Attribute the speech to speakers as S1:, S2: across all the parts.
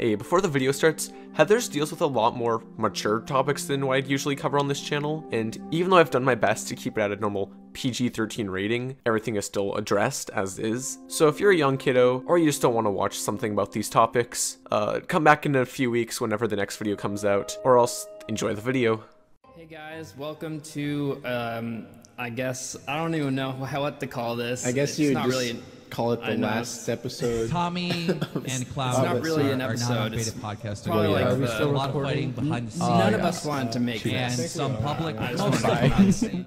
S1: Hey, before the video starts, Heathers deals with a lot more mature topics than what I'd usually cover on this channel, and even though I've done my best to keep it at a normal PG-13 rating, everything is still addressed as is. So if you're a young kiddo, or you just don't want to watch something about these topics, come back in a few weeks whenever the next video comes out, or else enjoy the video.
S2: Hey guys, welcome to, I guess, I don't even know what to call this.
S3: I guess you would just call it the last episode.
S4: Tommy and Cloud
S2: It's not really an episode.
S4: are not podcast.
S2: Probably like
S3: Are we still
S4: a lot of
S3: recording?
S4: fighting behind the scenes.
S2: None of us wanted to make
S4: and
S2: this.
S4: some public
S3: Bye.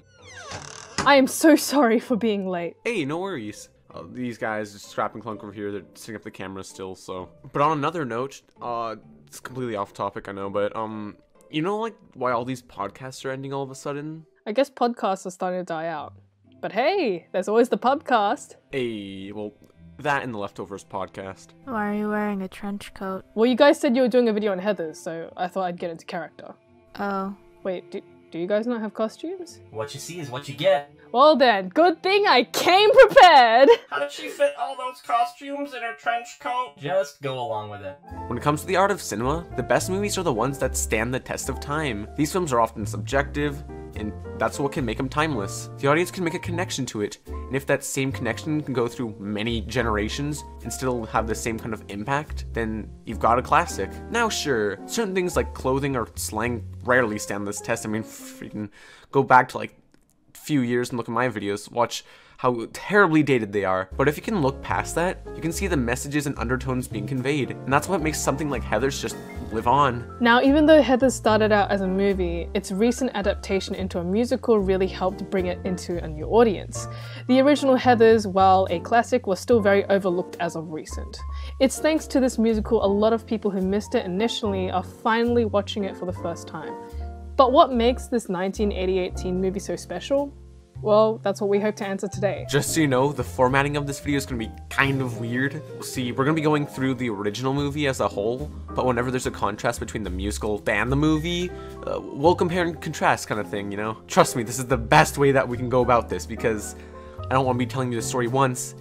S5: I am so sorry for being late.
S1: Hey, no worries. These guys, Scrap and Clunk over here, they're setting up the camera still, so. But on another note, it's completely off topic, I know, but, you know, like, why all these podcasts are ending all of a sudden?
S5: I guess podcasts are starting to die out. But hey, there's always the pubcast.
S1: Hey, well, that and the Leftovers podcast.
S6: Why are you wearing a trench coat?
S5: Well, you guys said you were doing a video on Heathers, so I thought I'd get into character.
S6: Oh.
S5: Wait, do you guys not have costumes?
S7: What you see is what you get.
S5: Well then, good thing I came prepared!
S7: How did she fit all those costumes in her trench coat? Just go along with it.
S1: When it comes to the art of cinema, the best movies are the ones that stand the test of time. These films are often subjective, and that's what can make them timeless. The audience can make a connection to it, and if that same connection can go through many generations and still have the same kind of impact, then you've got a classic. Now sure, certain things like clothing or slang rarely stand this test. I mean, freaking go back to like few years and look at my videos, watch how terribly dated they are. But if you can look past that, you can see the messages and undertones being conveyed, and that's what makes something like Heathers just live on.
S5: Now, even though Heathers started out as a movie, its recent adaptation into a musical really helped bring it into a new audience. The original Heathers, while a classic, was still very overlooked as of recent. It's thanks to this musical a lot of people who missed it initially are finally watching it for the first time. But what makes this 1988 teen movie so special? Well, that's what we hope to answer today.
S1: Just so you know, the formatting of this video is going to be kind of weird. See, we're going to be going through the original movie as a whole, but whenever there's a contrast between the musical and the movie, we'll compare and contrast kind of thing, you know? Trust me, this is the best way that we can go about this, because I don't want to be telling you the story once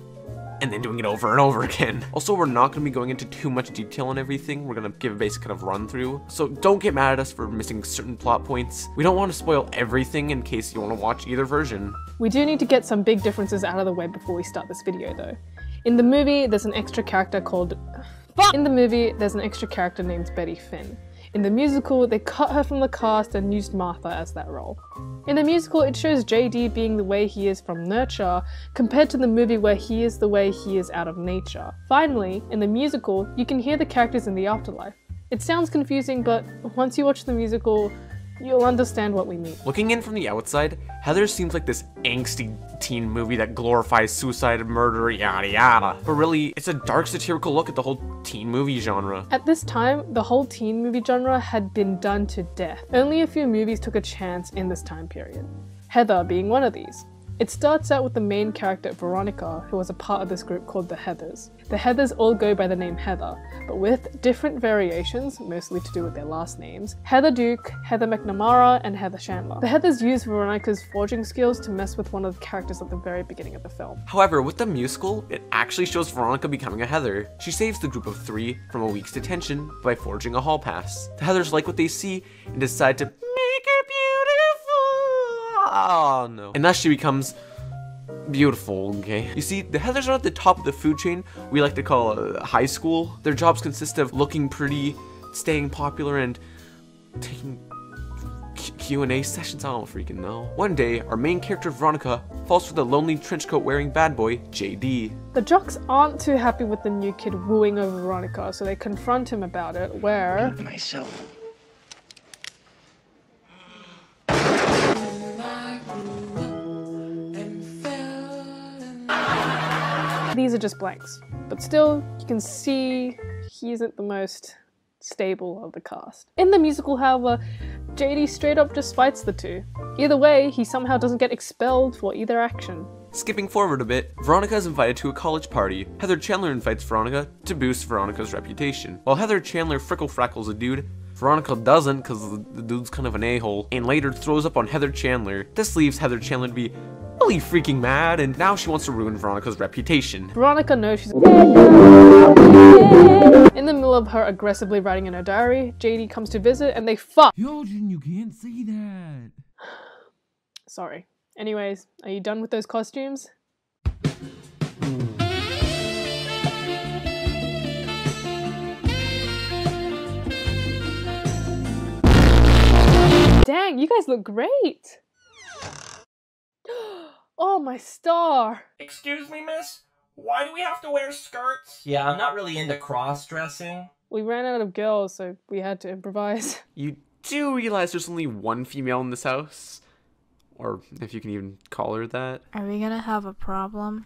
S1: and then doing it over and over again. Also, we're not going to be going into too much detail on everything. We're going to give a basic kind of run through. So don't get mad at us for missing certain plot points. We don't want to spoil everything in case you want to watch either version.
S5: We do need to get some big differences out of the way before we start this video though. In the movie, there's an extra character named Betty Finn. In the musical, they cut her from the cast and used Martha as that role. In the musical, it shows JD being the way he is from nurture, compared to the movie where he is the way he is out of nature. Finally, in the musical, you can hear the characters in the afterlife. It sounds confusing, but once you watch the musical, you'll understand what we mean.
S1: Looking in from the outside, Heathers seems like this angsty teen movie that glorifies suicide and murder, yada yada. But really, it's a dark satirical look at the whole teen movie genre.
S5: At this time, the whole teen movie genre had been done to death. Only a few movies took a chance in this time period, Heather being one of these. It starts out with the main character Veronica, who was a part of this group called the Heathers. The Heathers all go by the name Heather, but with different variations, mostly to do with their last names: Heather Duke, Heather McNamara, and Heather Chandler. The Heathers use Veronica's forging skills to mess with one of the characters at the very beginning of the film.
S1: However, with the musical, it actually shows Veronica becoming a Heather. She saves the group of three from a week's detention by forging a hall pass. The Heathers like what they see and decide to make her beautiful. Oh no. And thus she becomes beautiful, okay? You see, the Heathers are at the top of the food chain we like to call high school. Their jobs consist of looking pretty, staying popular, and taking Q&A sessions. I don't freaking know. One day, our main character Veronica falls for the lonely trenchcoat wearing bad boy, JD.
S5: The jocks aren't too happy with the new kid wooing over Veronica, so they confront him about it, where
S8: myself.
S5: these are just blanks. But still, you can see he isn't the most stable of the cast. In the musical, however, JD straight up just fights the two. Either way, he somehow doesn't get expelled for either action.
S1: Skipping forward a bit, Veronica is invited to a college party. Heather Chandler invites Veronica to boost Veronica's reputation. While Heather Chandler frickle-frackles a dude, Veronica doesn't because the dude's kind of an a-hole, and later throws up on Heather Chandler. This leaves Heather Chandler to be really freaking mad, and now she wants to ruin Veronica's reputation.
S5: Veronica knows she's in the middle middle of her aggressively writing in her diary, JD comes to visit and they fuck.
S4: Hyojin, you can't say that.
S5: Sorry. Anyways, are you done with those costumes? Dang, you guys look great! Oh, my star!
S7: Excuse me, miss? Why do we have to wear skirts?
S8: Yeah, I'm not really into cross-dressing.
S5: We ran out of girls, so we had to improvise.
S1: You do realize there's only one female in this house? Or if you can even call her that.
S6: Are we gonna have a problem?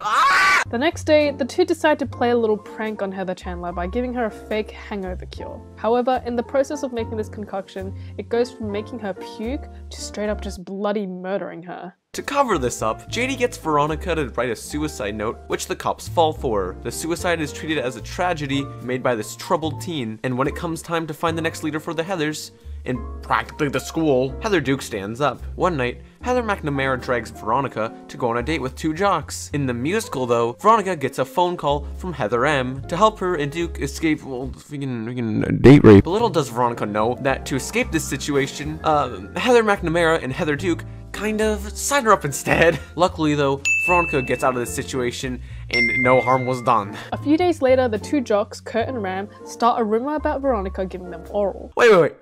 S5: The next day, the two decide to play a little prank on Heather Chandler by giving her a fake hangover cure. However, in the process of making this concoction, it goes from making her puke to straight up just bloody murdering her.
S1: To cover this up, JD gets Veronica to write a suicide note, which the cops fall for. The suicide is treated as a tragedy made by this troubled teen, and when it comes time to find the next leader for the Heathers, in practically the school, Heather Duke stands up. One night, Heather McNamara drags Veronica to go on a date with two jocks. In the musical though, Veronica gets a phone call from Heather M to help her and Duke escape, well, freaking date rape. But little does Veronica know that to escape this situation, Heather McNamara and Heather Duke kind of sign her up instead. Luckily though, Veronica gets out of this situation and no harm was done.
S5: A few days later, the two jocks, Kurt and Ram, start a rumor about Veronica giving them oral.
S1: Wait.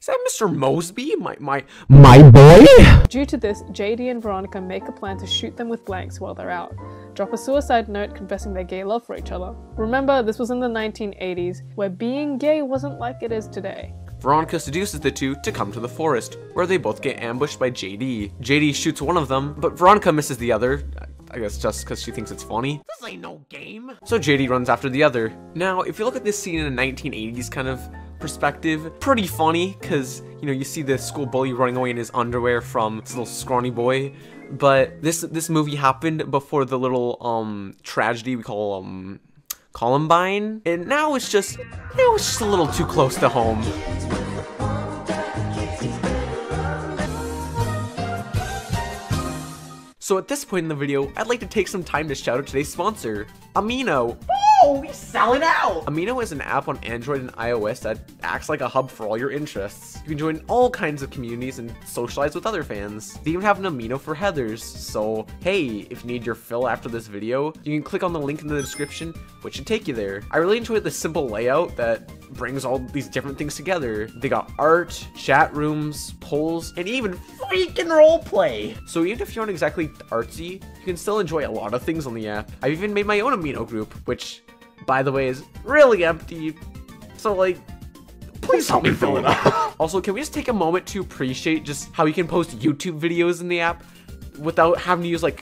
S1: Is that Mr. Mosby? My boy?
S5: Due to this, JD and Veronica make a plan to shoot them with blanks while they're out. Drop a suicide note confessing their gay love for each other. Remember, this was in the 1980s, where being gay wasn't like it is today.
S1: Veronica seduces the two to come to the forest, where they both get ambushed by JD. JD shoots one of them, but Veronica misses the other. I guess just because she thinks it's funny. This ain't no game. So JD runs after the other. Now, if you look at this scene in a 1980s kind of perspective, pretty funny, because, you know, you see the school bully running away in his underwear from this little scrawny boy. But this movie happened before the little, tragedy we call, Columbine. And now it's just a little too close to home. So at this point in the video, I'd like to take some time to shout out today's sponsor, Amino.
S7: Oh, we selling out!
S1: Amino is an app on Android and iOS that acts like a hub for all your interests. You can join all kinds of communities and socialize with other fans. They even have an Amino for Heathers, so hey, if you need your fill after this video, you can click on the link in the description, which should take you there. I really enjoyed the simple layout that brings all these different things together. They got art, chat rooms, polls, and even freaking roleplay. So even if you aren't exactly artsy, you can still enjoy a lot of things on the app. I've even made my own Amino group, which, by the way, is really empty. So like, please help me fill it up. Also, can we just take a moment to appreciate just how you can post YouTube videos in the app without having to use like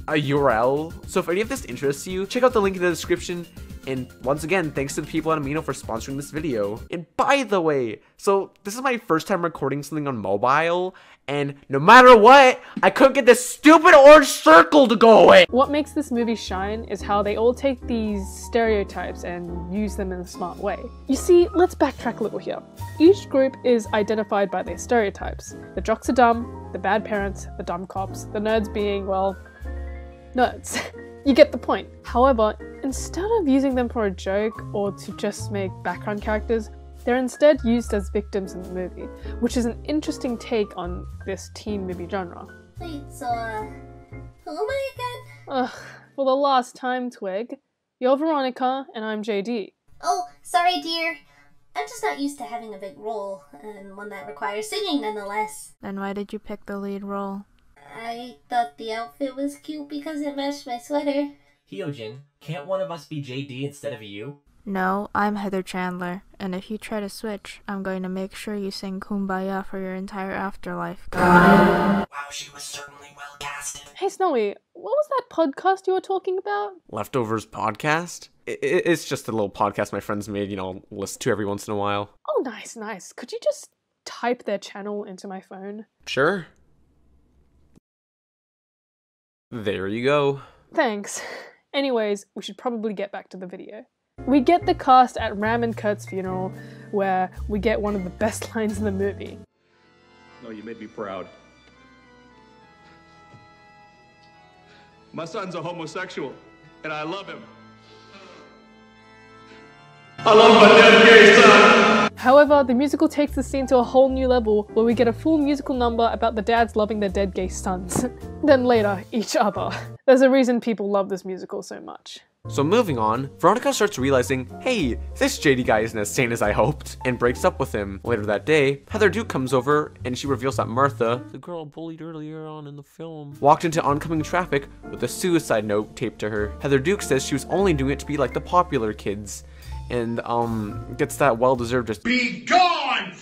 S1: a URL? So if any of this interests you, check out the link in the description. And once again, thanks to the people at Amino for sponsoring this video. And by the way, so this is my first time recording something on mobile, and no matter what, I couldn't get this stupid orange circle to go away.
S5: What makes this movie shine is how they all take these stereotypes and use them in a smart way. You see, let's backtrack a little here. Each group is identified by their stereotypes. The jocks are dumb, the bad parents, the dumb cops, the nerds being, well, nerds. You get the point. However, instead of using them for a joke or to just make background characters, they're instead used as victims in the movie, which is an interesting take on this teen movie genre.
S9: Wait, so, who am I again?
S5: Ugh, for the last time, Twig. You're Veronica, and I'm JD.
S9: Oh, sorry, dear. I'm just not used to having a big role, and one that requires singing nonetheless.
S6: Then why did you pick the lead role?
S9: I thought the outfit was cute because it matched my sweater.
S8: Hyojin, can't one of us be JD instead of you?
S6: No, I'm Heather Chandler, and if you try to switch, I'm going to make sure you sing Kumbaya for your entire afterlife.
S8: Wow, she was certainly well casted.
S5: Hey Snowy, what was that podcast you were talking about?
S1: Leftovers podcast? It's just a little podcast my friends made, you know, listen to every once in a while.
S5: Oh, nice. Could you just type their channel into my phone?
S1: Sure. There you go.
S5: Thanks. Anyways, we should probably get back to the video. We get the cast at Ram and Kurt's funeral, where we get one of the best lines in the movie.
S10: No, you made me proud. My son's a homosexual, and I love him. I love my dead gay son!
S5: However, the musical takes the scene to a whole new level where we get a full musical number about the dads loving their dead gay sons. Then later, each other. There's a reason people love this musical so much.
S1: So moving on, Veronica starts realizing, hey, this JD guy isn't as sane as I hoped, and breaks up with him. Later that day, Heather Duke comes over, and she reveals that Martha, the girl bullied earlier on in the film, walked into oncoming traffic with a suicide note taped to her. Heather Duke says she was only doing it to be like the popular kids, and gets that well-deserved just
S10: Be gone!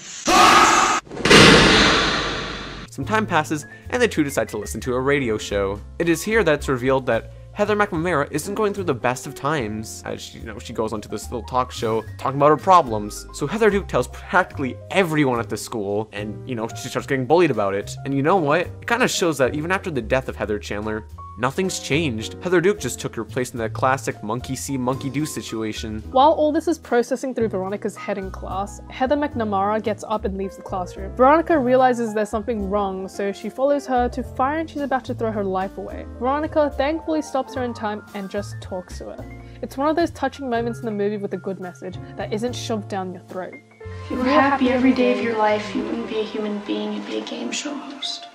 S1: Some time passes, and the two decide to listen to a radio show. It is here that it's revealed that Heather McNamara isn't going through the best of times, as she goes onto this little talk show talking about her problems. So Heather Duke tells practically everyone at the school, and she starts getting bullied about it. And you know what? It kind of shows that even after the death of Heather Chandler, nothing's changed. Heather Duke just took her place in that classic monkey see, monkey do situation.
S5: While all this is processing through Veronica's head in class, Heather McNamara gets up and leaves the classroom. Veronica realizes there's something wrong, so she follows her to find she's about to throw her life away. Veronica thankfully stops her in time and just talks to her. It's one of those touching moments in the movie with a good message that isn't shoved down your throat.
S11: If you were happy every day of your life, you wouldn't be a human being, you'd be a game show host.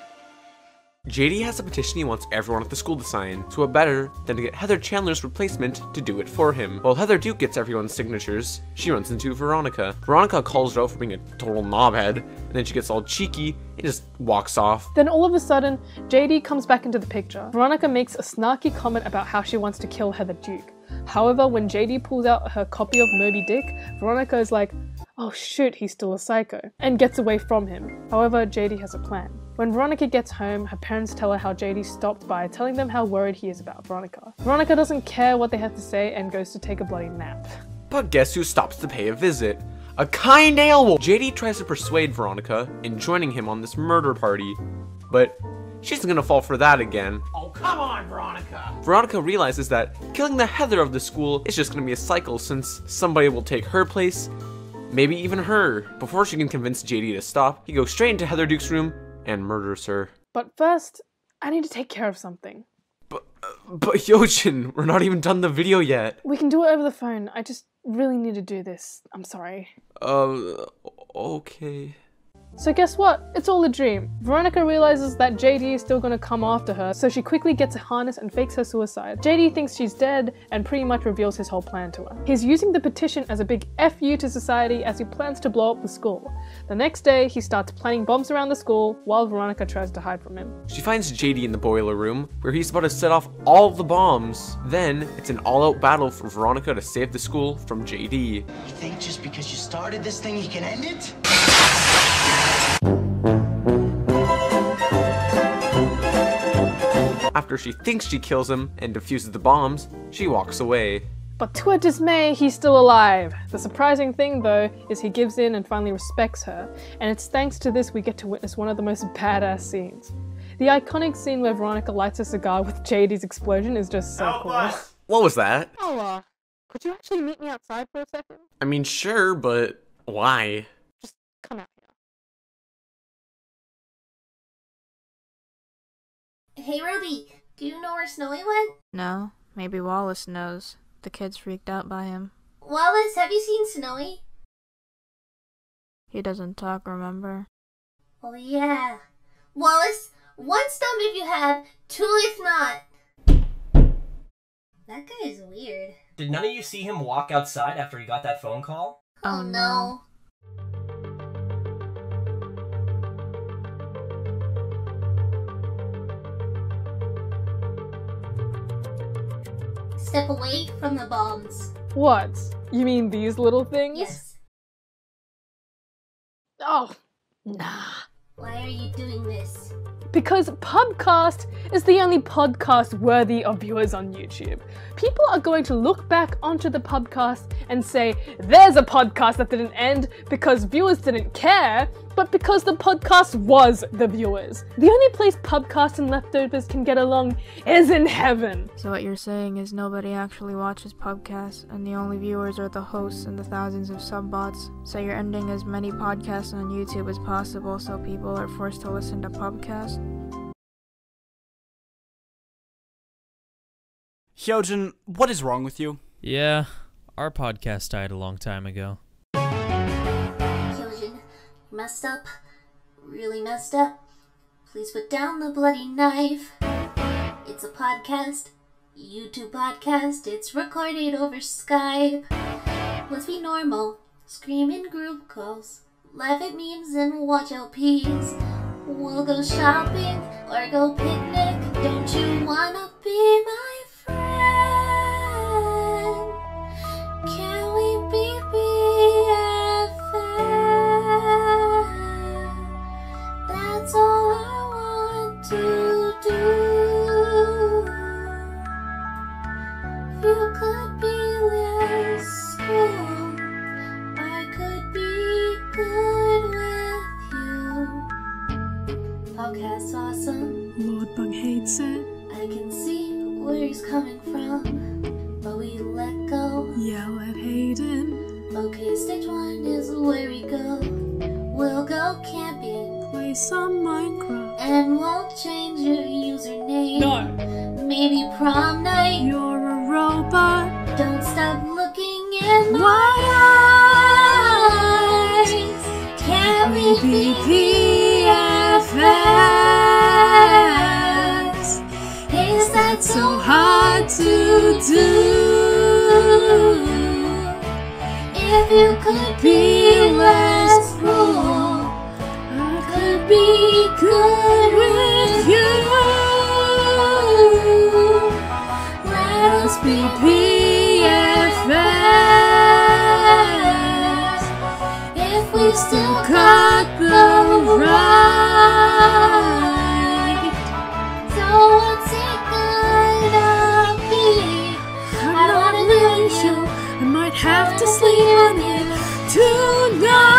S1: JD has a petition he wants everyone at the school to sign, so what better than to get Heather Chandler's replacement to do it for him. While Heather Duke gets everyone's signatures, she runs into Veronica. Veronica calls her out for being a total knobhead, and then she gets all cheeky and just walks off.
S5: Then all of a sudden, JD comes back into the picture. Veronica makes a snarky comment about how she wants to kill Heather Duke. However, when JD pulls out her copy of Moby Dick, Veronica is like, oh shoot, he's still a psycho, and gets away from him. However, JD has a plan. When Veronica gets home, her parents tell her how JD stopped by, telling them how worried he is about Veronica. Veronica doesn't care what they have to say and goes to take a bloody nap.
S1: But guess who stops to pay a visit? A kind ale! JD tries to persuade Veronica in joining him on this murder party, but she's gonna fall for that again.
S7: Oh, come on, Veronica!
S1: Veronica realizes that killing the Heather of the school is just gonna be a cycle since somebody will take her place, maybe even her. Before she can convince JD to stop, he goes straight into Heather Duke's room and murders her.
S5: But first, I need to take care of something.
S1: But Yojin, we're not even done the video yet.
S5: We can do it over the phone. I just really need to do this. I'm sorry.
S1: Okay.
S5: So guess what? It's all a dream. Veronica realizes that JD is still gonna come after her, so she quickly gets a harness and fakes her suicide. JD thinks she's dead and pretty much reveals his whole plan to her. He's using the petition as a big FU to society as he plans to blow up the school. The next day, he starts planting bombs around the school while Veronica tries to hide from him.
S1: She finds JD in the boiler room, where he's about to set off all the bombs. Then, it's an all-out battle for Veronica to save the school from JD.
S12: You think just because you started this thing, you can end it?
S1: After she thinks she kills him and defuses the bombs, she walks away.
S5: But to her dismay, he's still alive. The surprising thing, though, is he gives in and finally respects her, and it's thanks to this we get to witness one of the most badass scenes. The iconic scene where Veronica lights a cigar with JD's explosion is just so cool.
S1: What was that?
S5: Oh, could you actually meet me outside for a second?
S1: I mean, sure, but why?
S5: Just come out here.
S9: Hey Ruby, do you know where Snowy went?
S6: No, maybe Wallace knows. The kid's freaked out by him.
S9: Wallace, have you seen Snowy?
S6: He doesn't talk, remember?
S9: Oh yeah. Wallace, once thumb if you have, two if not. That guy is weird.
S8: Did none of you see him walk outside after he got that phone call?
S9: Oh no. Step away from the bombs.
S5: What? You mean these little things?
S9: Yes.
S5: Oh, nah.
S9: Why are you doing this?
S5: Because Pubcast is the only podcast worthy of viewers on YouTube. People are going to look back onto the Pubcast and say, there's a podcast that didn't end because viewers didn't care, but because the podcast was the viewers. The only place Pubcast and Leftovers can get along is in heaven.
S6: So what you're saying is nobody actually watches Pubcast, and the only viewers are the hosts and the thousands of subbots. So you're ending as many podcasts on YouTube as possible so people are forced to listen to Pubcast?
S13: Hyojin, what is wrong with you?
S2: Yeah,
S13: Our podcast died a long time ago.
S9: Hyojin, you messed up. Really messed up. Please put down the bloody knife. It's a podcast. YouTube podcast. It's recorded over Skype. Let's be normal. Scream in group calls. Laugh at memes and watch LPs. We'll go shopping or go picnic. Don't you wanna be my friend? Can we be BFF? That's all I want to do. If you could be less school, I could be good with you. Podcast's awesome.
S11: Lord Bug hates it.
S9: I can see where he's coming from, but we let go.
S11: Yell at Hayden.
S9: Okay, stage 1 is where we go. We'll go camping.
S11: Play some Minecraft.
S9: And we'll change your username.
S11: No.
S9: Maybe prom night.
S11: You're a robot.
S9: Don't stop looking in my eyes. Can we be BFFs? Is that so hard to do? If you could be less cruel, I could be good with you. Let us be BFFs. If we still got the right. So what's it gonna be?
S11: I'm not really sure. I might have to sleep on it tonight.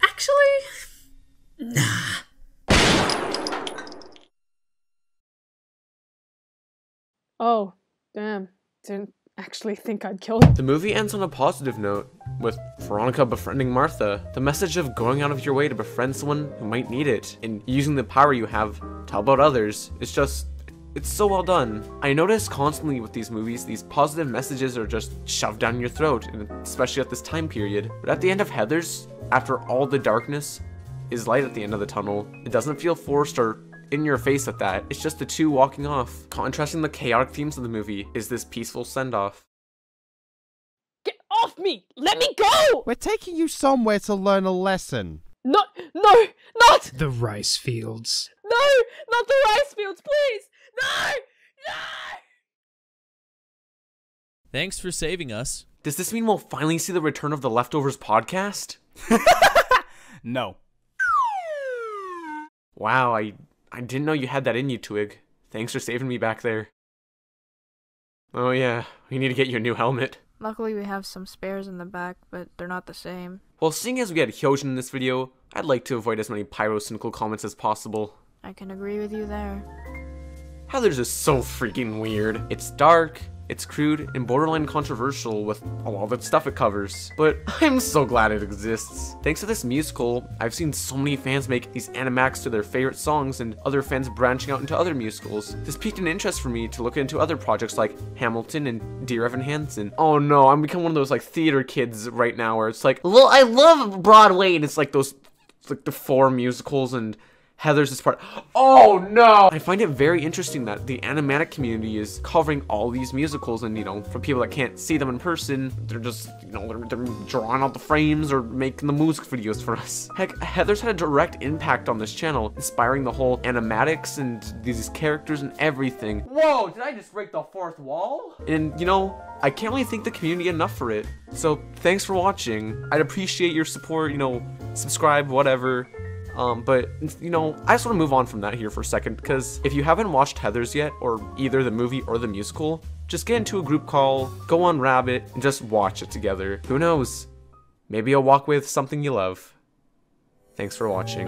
S11: Actually, nah.
S5: Oh, damn. Didn't actually think I'd killed.
S1: The movie ends on a positive note, with Veronica befriending Martha. The message of going out of your way to befriend someone who might need it, and using the power you have to help out others, it's so well done. I notice constantly with these movies, these positive messages are just shoved down your throat, and especially at this time period. But at the end of Heathers, after all the darkness, is light at the end of the tunnel. It doesn't feel forced or in your face at that. It's just the two walking off. Contrasting the chaotic themes of the movie is this peaceful send-off.
S5: Get off me! Let me go!
S14: We're taking you somewhere to learn a lesson.
S5: No, not!
S15: The rice fields.
S5: No, not the rice fields, please! No!
S13: Thanks for saving us.
S1: Does this mean we'll finally see the return of the Leftovers podcast?
S16: No.
S1: Wow, I didn't know you had that in you, Twig. Thanks for saving me back there. Oh yeah, we need to get you a new helmet.
S6: Luckily we have some spares in the back, but they're not the same.
S1: Well, seeing as we had Hyojin in this video, I'd like to avoid as many pyro-cynical comments as possible.
S6: I can agree with you there.
S1: Heathers is so freaking weird. It's dark, it's crude, and borderline controversial with a lot of the stuff it covers. But I'm so glad it exists. Thanks to this musical, I've seen so many fans make these animacs to their favorite songs and other fans branching out into other musicals. This piqued an interest for me to look into other projects like Hamilton and Dear Evan Hansen. Oh no, I'm becoming one of those like theater kids right now where it's like, well, I love Broadway, and it's like those, like the 4 musicals and Heathers is part. Oh no! I find it very interesting that the animatic community is covering all these musicals, and for people that can't see them in person, they're just, they're drawing out the frames or making the music videos for us. Heck, Heathers had a direct impact on this channel, inspiring the whole animatics and these characters and everything. Whoa, did I just break the 4th wall? And I can't really thank the community enough for it. So thanks for watching. I'd appreciate your support, subscribe, whatever. But I just want to move on from that here for a second, because if you haven't watched Heathers yet, or either the movie or the musical, just get into a group call, go on Rabbit, and just watch it together. Who knows? Maybe you'll walk with something you love. Thanks for watching.